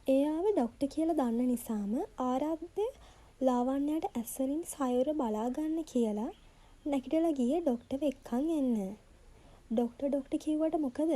එයාව ඩොක්ටර් කියලා දන්න නිසාම ආරාධ්‍ය ලාවන්‍යයට ඇස්වලින් සයුර බලාගන්න කියලා නැගිටලා ගියේ ඩොක්ටර්ව එක්කන් එන්න. ඩොක්ටර් කිව්වට මොකද?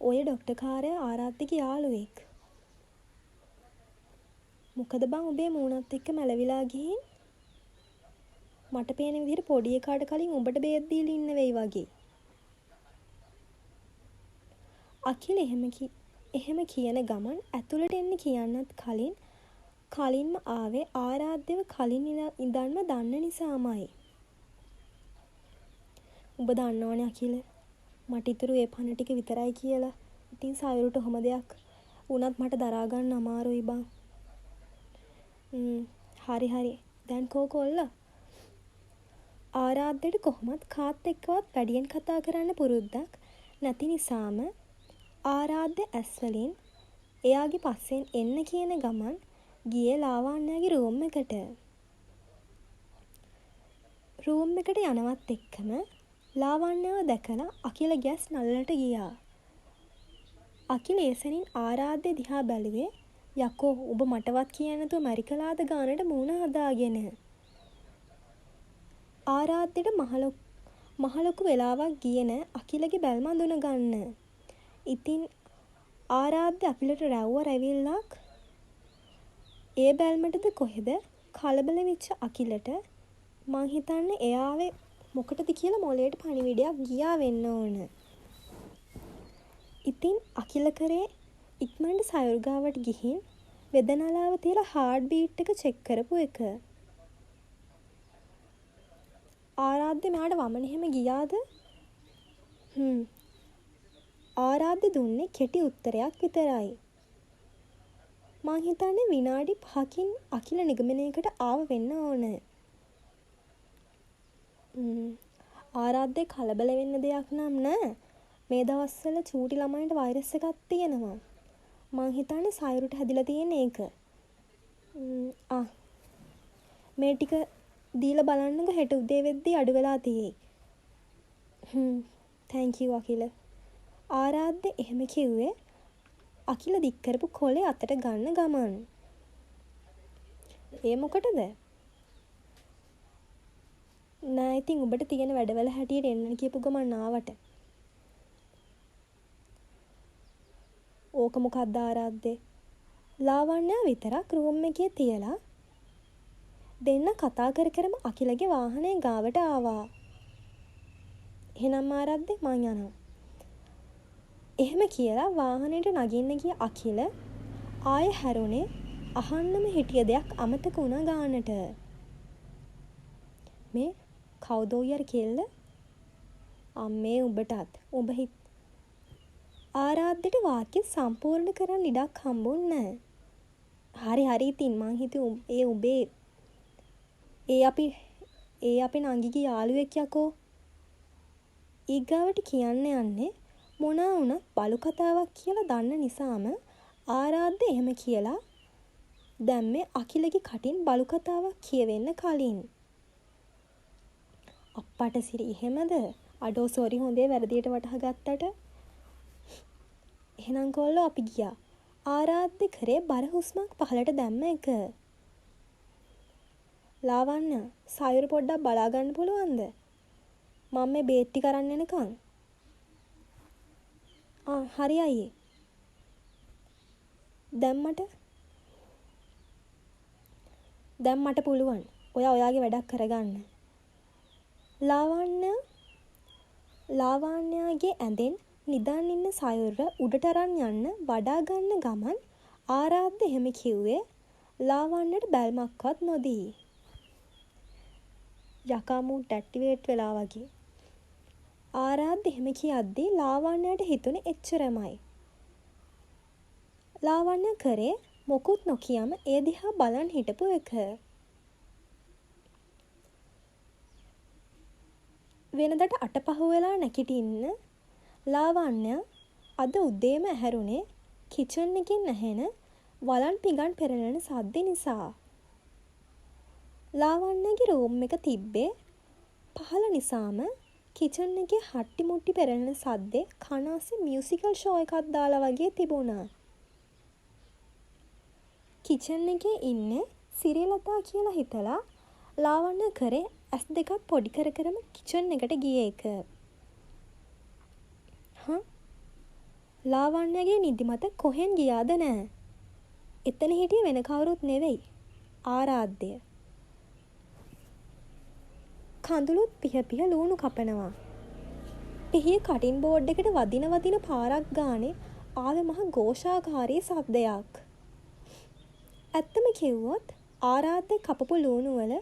ඔය ඩොක්ටර් කාරයා ආරාධ්‍යගේ යාළුවෙක්. මොකද බං උඹේ මූණත් එක්ක මැලවිලා ගිහින් මට පේන විදිහට පොඩි එකාට කලින් උඹට බේත් දීලා ඉන්න වෙයි වගේ. අකිල එහෙම කියන ගමන් ඇතුළට එන්න කියන්නත් කලින්ම ආවේ ආරාධ්‍යව කලින් ඉඳන්ම දන්න නිසාමයි. උඹ දන්නවනේ අකිල මට ඉතුරු ඒ පණ ටික විතරයි කියලා. ඉතින් සයුරට ඔහොම දෙයක් වුණත් මට දරා ගන්න අමාරුයි බං. හරි. දැන් කොල්ලා ආරාධ්‍යට කොහොමත් කාත් එක්කවත් වැඩියෙන් කතා කරන්න පුරුද්දක් නැති නිසාම ආරාධ්‍ය ඇස්වලින් එයාගේ පස්සෙන් එන්න කියන ගමන් ගියේ ලාවන්‍යගේ රූම් එකට. රූම් එකට යනවත් එක්කම ලාවන්‍යව දැකලා අකිල ගැස් නළලට ගියා. අකිල ඒසනින් ආරාධ්‍ය දිහා බැලුවේ යකෝ ඔබ මටවත් කියන්නේ නැතුව මැරිකලාද ගානට මූණ හදාගෙන. ආරාධ්‍යට මහලොකු වෙලාවක් ගියේ නෑ අකිලගේ බැල්ම අඳුන ගන්න. ඉතින් ආරාධ්‍ය අකිලට රැවිල්ලක් ඒ බැල්මටද කොහෙද කලබල වෙච්ච අකිලට මං හිතන්නේ එයාවේ මොකටද කියලා මොලේට පණිවිඩයක් ගියා වෙන්න ඕන. ඉතින් අකිල කරේ ඉක්මනට සයුර ගාවට ගිහින් වෙදනලාව තියලා හાર્ට් බීට් එක චෙක් කරපු එක. ආරාධ්‍ය මෙයාට වමන එහෙම ගියාද? ආරාධ්‍ය දුන්නේ කෙටි උත්තරයක් විතරයි. මං හිතන්නේ විනාඩි 5කින් අකිල නිගමනයකට ආව වෙන්න ඕන. ආරාධ්‍ය කලබල වෙන්න දෙයක් නම් නෑ. මේ දවස්වල චූටි ළමයින්ට වෛරස් එකක් තියෙනවා. මං හිතන්නේ සයුරට හැදිලා තියෙන එක. මේ ටික දීලා බලන්නකො හෙට උදේ වෙද්දී අඩු වෙලා තියෙයි. thank you Akila. ආරාධ්‍ය එහෙම කිව්වේ අකිල දික් කරපු කොලේ අතට ගන්න ගමන්. ඒ මොකටද? නෑ ඉතින් ඔබට තියෙන වැඩවල හැටියට එන්න කියපු ගමන් ආවට. ඕක මොකක්ද ආරාධ්‍ය? ලාවන්‍ය විතරක් රූම් එකේ තියලා දෙන්න කතා කරම අකිලගේ වාහනේ ගාවට ආවා. එහෙනම් ආරාධ්‍ය මං යනවා. එහෙම කියලා වාහනේට නගින්න ගිය අකිල ආයෙ හැරුණේ අහන්නම හිටිය දෙයක් අමතක වුණා ගානට. මේ කවුද ඔය කෙල්ල? අම්මේ උඹටත් උඹ ආරාධ්‍යට වාක්‍ය සම්පූර්ණ කරන්න ඉඩක් හම්බුන්නේ නැහැ. හරි ඉතින් මං හිතුවේ ඒ අපේ නංගිගේ යාළුවෙක් යකෝ. ඊගාවට කියන්න යන්නේ මොනා වුණත් බලු කතාවක් කියලා දන්න නිසාම ආරාධ්‍ය එහෙම කියලා දැම්මේ අකිලගේ කටින් බලු කතාවක් කියවෙන්න කලින්. අප්පට සිරි එහෙමද? අඩෝ සෝරි හොඳේ වැරදියට වටහා ගත්තට. එහෙනම් කොල්ලෝ අපි ගියා. ආරාධ්‍ය කරේ බර හුස්මක් පහලට දැම්ම එක. ලාවන්‍ය සයුර පොඩ්ඩක් බලා ගන්න පුළුවන්ද? මම මේ බේත් ටික අරන් එනකන්. හරි අයියේ. දැන් මට පුළුවන්. ඔයාගේ වැඩක් කරගන්න. ලාවන්‍යගේ ඇඳෙන් නිදාන් ඉන්න සයුර උඩට අරන් යන්න වඩා ගන්න ගමන් ආරාධ්‍ය එහෙම කිව්වේ ලාවන්‍යට බැල්මක්වත් නොදී. යකා මූඩ් ඇක්ටිවේට් වෙලා වගේ. ආරාධ්‍ය එහෙම කියද්දී ලාවන්‍යයට හිතුනේ එච්චරමයි. ලාවන්‍ය කරේ මොකුත් නොකියම ඒ දිහා බලන් හිටපු එක. වෙනදට අටපහුව වෙලා නැගිටින්න ලාවන්‍ය අද උදේම ඇහැරුණේ කිචන් එකෙන් ඇහෙන වලන් පිඟන් පෙරලෙන සද්ද නිසා. ලාවන්‍යගේ රූම් එක තිබ්බේ පහළ නිසාම කිචන් එකේ හට්ටි මුට්ටි පෙරලෙන සද්දේ කන අස්සේ මියුසිකල් ෂෝ එකක් දාලා වගේ තිබුණා. කිචන් එකේ ඉන්නේ සිරියලතා කියලා හිතලා ලාවන්‍ය කරේ ඇස් දෙකක් පොඩි කර කරම කිචන් එකට ගිය එක. ලාවන්‍යගේ නිදිමත කොහෙන් ගියාද නෑ. එතන හිටියේ වෙන කවුරුත් නෙවෙයි. ආරාධ්‍ය. කඳුළුත් පිහ පිහ ලූණු කපනවා. පිහිය කටින් බෝඩ් එකට වදින පාරක් ගානේ ආවේ මහ ഘോഷාකාරී ශබ්දයක්. ඇත්තම කිව්වොත් ආරාධ්‍ය කපපු ලූණු වල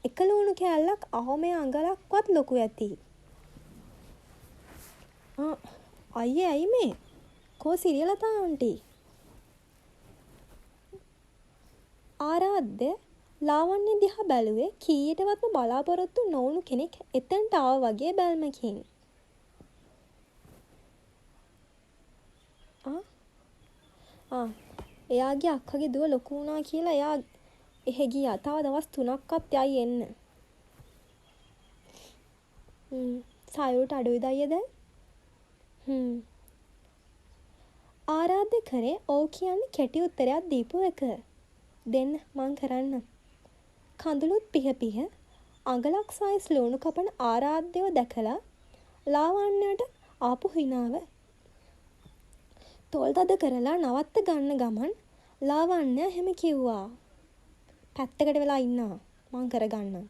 එක ලූණු කෑල්ලක් අහෝමේ අඟලක්වත් ලොකු ඇති. අයියේ ඇයි මේ? කෝ සිරියලතා ආන්ටි? ආරාධ්‍ය ලාවන්‍ය දිහා බැලුවේ කීයටවත්ම බලාපොරොත්තු නොවුණු කෙනෙක් එතනට ආව වගේ බැල්මකින්. එයාගේ අක්කගේ දුව ලොකු වුණා කියලා එයා එහෙ ගියා. තව දවස් 3ක්වත් යයි එන්න. සායුට අඩුයිද අයියේ දැන්? ආරාධ්‍ය කරේ ඔව් කියන්නේ කෙටි උත්තරයක් දීපු එක. දෙන්න මං කරන්නම්. කඳුළුත් පිහ පිහ අඟලක් සයිස් ලුණු කපන ආරාධ්‍යව දැකලා ලාවන්‍යයට ආපු හිනාව තොල් තද කරලා නවත්ත ගන්න ගමන් ලාවන්‍ය හැම කිව්වා. පැත්තකට වෙලා ඉන්නවා මං කරගන්නම්.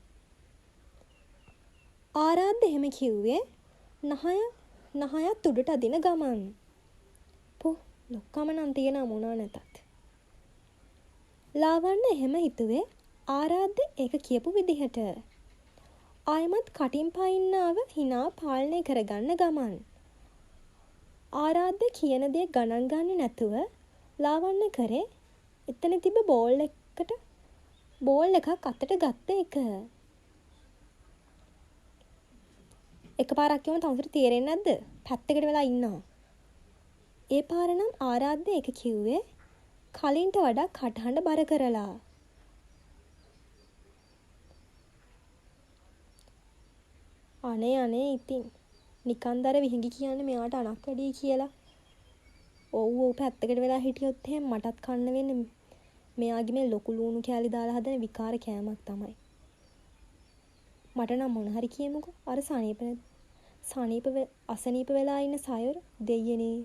ආරාධ්‍ය එහෙම කිව්වේ නහයත් උඩට අදින ගමන්. ලොක්කම නම් තියෙන මොනවා නැතත්. ලාවන්‍ය එහෙම හිතුවේ ආරාධ්‍ය ඒක කියපු විදිහට. ආයමත් කටින් පයින්නාව හිනා පාලනය කරගන්න ගමන්. ආරාධ්‍ය කියන දේ ගණන් ගන්නේ නැතුව ලාවන්‍ය කරේ එතන තිබ්බ බෝල් එකක් අතට ගත්ත එක. එකපාරක් කියවම තමුසට තේරෙන්නේ නැද්ද? පැත්තකට වෙලා ඉන්නවා. ඒ පාර නම් ආරාධ්‍ය ඒක කිව්වේ කලින්ට වඩා කටහඬ බර කරලා. අනේ ඉතින් නිකන්දර විහිඟි කියන්නේ මෙයාට අනක් වැඩි කියලා. ඔව් පැත්තකට වෙලා හිටියොත් එහෙම මටත් කන්න වෙන්නේ මෙයාගේ මේ ලොකු ලුණු කෑලි දාලා හදන විකාර කෑමක් තමයි. මට නම් මොන හරි කියමුකෝ. අර අසනීප වෙලා ඉන්න සයොර දෙයියනේ.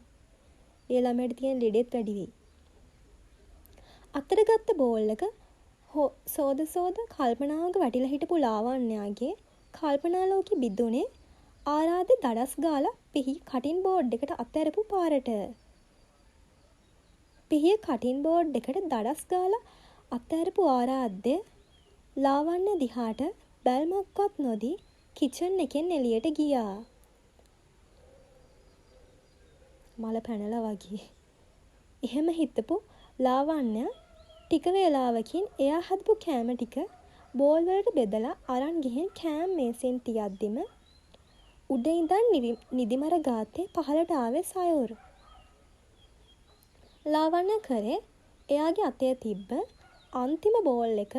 ඒ ළමයට තියෙන ලෙඩෙත් වැඩි වෙයි. අතට ගත්ත බෝල් එක සෝද කල්පනාවක වැටිලා හිටපු ලාවන්‍යගේ කල්පනා ලෝකෙ බිඳුනේ ආරාධ්‍ය දඩස් ගාලා පිහි කටින් බෝඩ් එකට අතහැරපු පාරට. පිහිය කටින් බෝඩ් එකට දඩස් ගාලා අතහැරපු ආරාධ්‍ය ලාවන්‍ය දිහාට බැල්මක්වත් නොදී කිචන් එකෙන් එළියට ගියා. මල පැනලා වගේ. එහෙම හිතපු ලාවන්‍ය ටික වේලාවකින් එයා හදපු කෑම ටික බෝල් වලට බෙදලා අරන් ගිහින් කෑම මේසෙන් තියද්දිම උඩ ඉඳන් නිදිමර ගාතේ පහලට ආවේ සයෝර. ලාවන්‍ය කරේ එයාගේ අතේ තිබ්බ අන්තිම බෝල් එක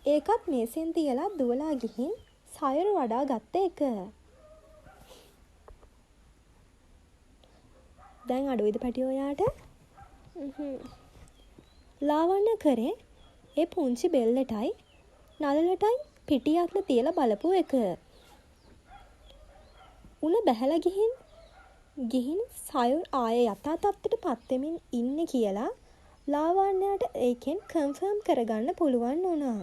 ඒකත් මේසෙන් තියලා දුවලා ගිහින් සයෝර වඩා ගත්ත එක. දැන් අඩුයිද පැටියෝ ඔයාට? ලාවන්‍ය කරේ ඒ පුංචි බෙල්ලටයි නළලටයි පිටියක්ම තියලා බලපු එක. උණ බැහැලා ගිහින් සයුර් ආයේ යථා තත්ත්වයට පත් වෙමින් ඉන්නේ කියලා ලාවන්‍යයට ඒකෙන් කන්ෆර්ම් කරගන්න පුළුවන් වුණා.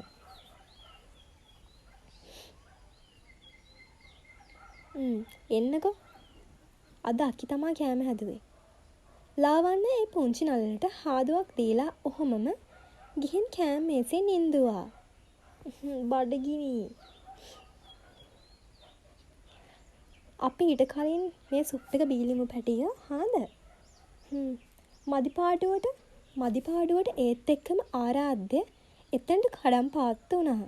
එන්නකෝ. අද අක්කි තමා කෑම හැදුවේ. ලාවන්‍ය ඒ පුංචි නළලට හාදුවක් දීලා ඔහොමම ගිහින් කෑම මේසෙන් ඉඳුවා. බඩගිනි. අපි ඊට කලින් මේ සුප් එක බීලිමු පැටියෝ. හාද? මදිපාඩුවට ඒත් එක්කම ආරාධ්‍ය එතනට කඩම් පාත්තු වුණා.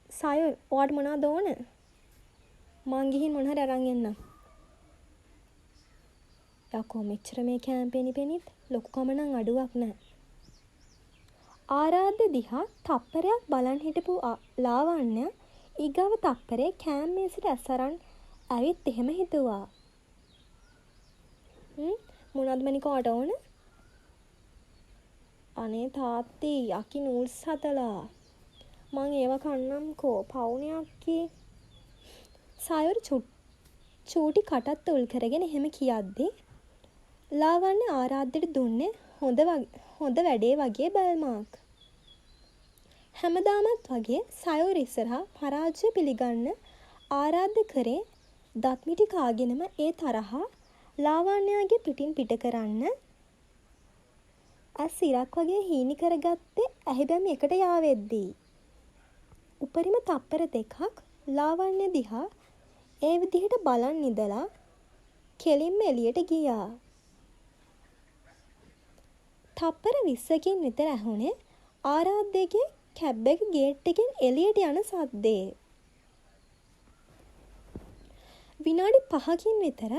සයෝර් ඔයාට මොනවද ඕන? මං ගිහින් මොන හරි අරන් එන්නම්. යකෝ මෙච්චර මේ කැම්පේනි පෙනිත් ලොකුකම නම් අඩුවක් නෑ. ආරාධ්‍ය දිහා තප්පරයක් බලන් හිටපු ලාවන්‍ය ඊගාව තප්පරේ කෑම මේසට ඇස් අරන් ඇවිත් එහෙම හිතුවා. මොනවද මණිකෝට ඕන? අනේ තාත්තී යකි නූල්ස් හදලා. මං ඒව කන්නම්කෝ පවුනේ අක්කේ. සායුර චූටි කටත් උල් කරගෙන එහෙම කියද්දි ලාවන්‍ය ආරාද්දට දුන්නේ හොඳ වැඩේ වගේ බැල්මක්. හැමදාමත් වගේ සයුර ඉස්සරහා පරාජය පිළිගන්න ආරාධ්‍ය කරේ දත් මිටි කාගෙනම ඒ තරහා ලාවන්‍යගේ පිටින් පිට කරන්න ඇස් ඉරක් වගේ හීනි කරගත්තේ ඇහි බැමි එකට යාවෙද්දී. උපරිම තප්පර දෙකක් ලාවන්‍ය දිහා ඒ විදිහට බලන් ඉඳලා කෙලින්ම එළියට ගියා. තප්පර 20කින් විතර ඇහුනේ ආරාධ්‍යගේ කැබ් එක ගේට් එකෙන් එළියට යන සද්දේ. විනාඩි 5කින් විතර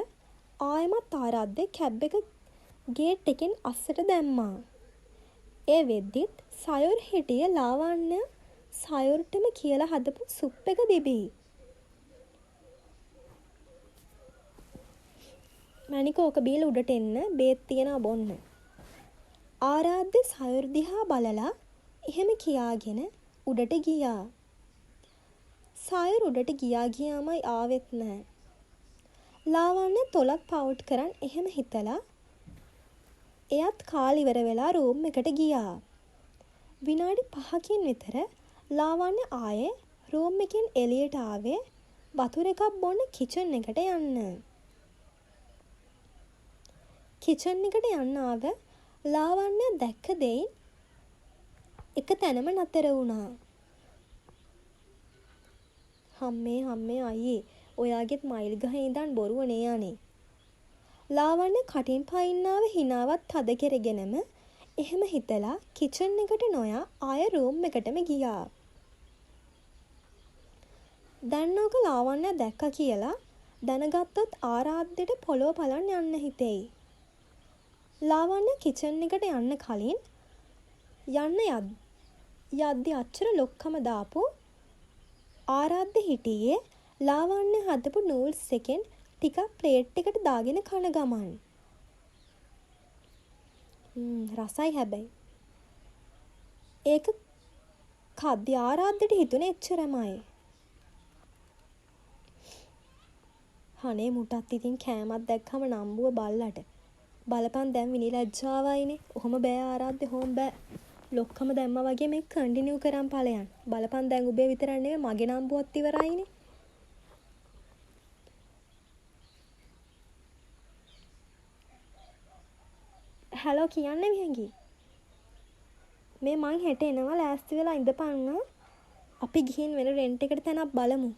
ආයෙමත් ආරාධ්‍ය කැබ් එක ගේට් එකෙන් අස්සට දැම්මා. ඒ වෙද්දිත් සයුර් හිටියේ ලාවන්‍ය සයුර්ටම කියලා හදපු සුප් එක බිබී. මැනිකෝ ඕක බීලා උඩට එන්න බේත් තියනවා බොන්න. ආරාධ්‍ය සයුර් දිහා බලලා එහෙම කියාගෙන උඩට ගියා. සයුර් උඩට ගියාමයි ආවෙත් නෑ. ලාවන්‍ය තොලක් පවුට් කරන් එහෙම හිතලා එයත් කාලි ඉවර වෙලා රූම් එකට ගියා. විනාඩි 5කින් විතර ලාවන්‍ය ආයේ රූම් එකෙන් එළියට ආවේ වතුර එකක් බොන්න කිචන් එකට යන්න. කිචන් එකට යන්න ආව ලාවන්‍ය දැක්ක දෙයින් එක තැනම නතර වුණා. හම්මේ අයියේ ඔයාගෙත් මයිල් ගහේ ඉඳන් බොරුව නේ යන්නේ. ලාවන්‍ය කටින් පයින්නාව හිනාවත් තද කරගෙනම එහෙම හිතලා කිචන් එකට නොයා ආය රූම් එකටම ගියා. දැන් ඕක ලාවන්‍ය දැක්ක කියලා දැනගත්තොත් ආරාධ්‍යට පොළොව බලන් යන්න හිතෙයි. ලාවන්‍ය කිචන් එකට යන්න කලින් යද්දි අච්චර ලොක්කම දාපු ආරාධ්‍ය හිටියේ ලාවන්‍ය හදපු නූල්ස් එකෙන් ටිකක් ප්ලේට් එකට දාගෙන කන ගමන්. රසයි හැබැයි. ඒක කද්දි ආරාධ්‍යට හිතුනේ එච්චරමයි. හනේ මුටත් ඉතින් කෑමක් දැක්කම නම්බුව බල්ලට. බලපන් දැන් විනිලැජ්ජාවයිනේ. ඔහොම බෑ ආරාධ්‍ය හොම් බෑ. ලොක්කම දැම්මා වගේ මේක කන්ටිනියු කරන් ඵලයන්. බලපන් දැන් උඹේ විතරක් නෙවෙයි මගේ නම්බුවත් ඉවරයිනේ. හැලෝ කියන්නේ විහංගි. මේ මං හෙට එනවා ලෑස්ති වෙලා ඉඳපන්. අපි ගිහින් වෙන රෙන්ට් එකට තැනක් බලමු.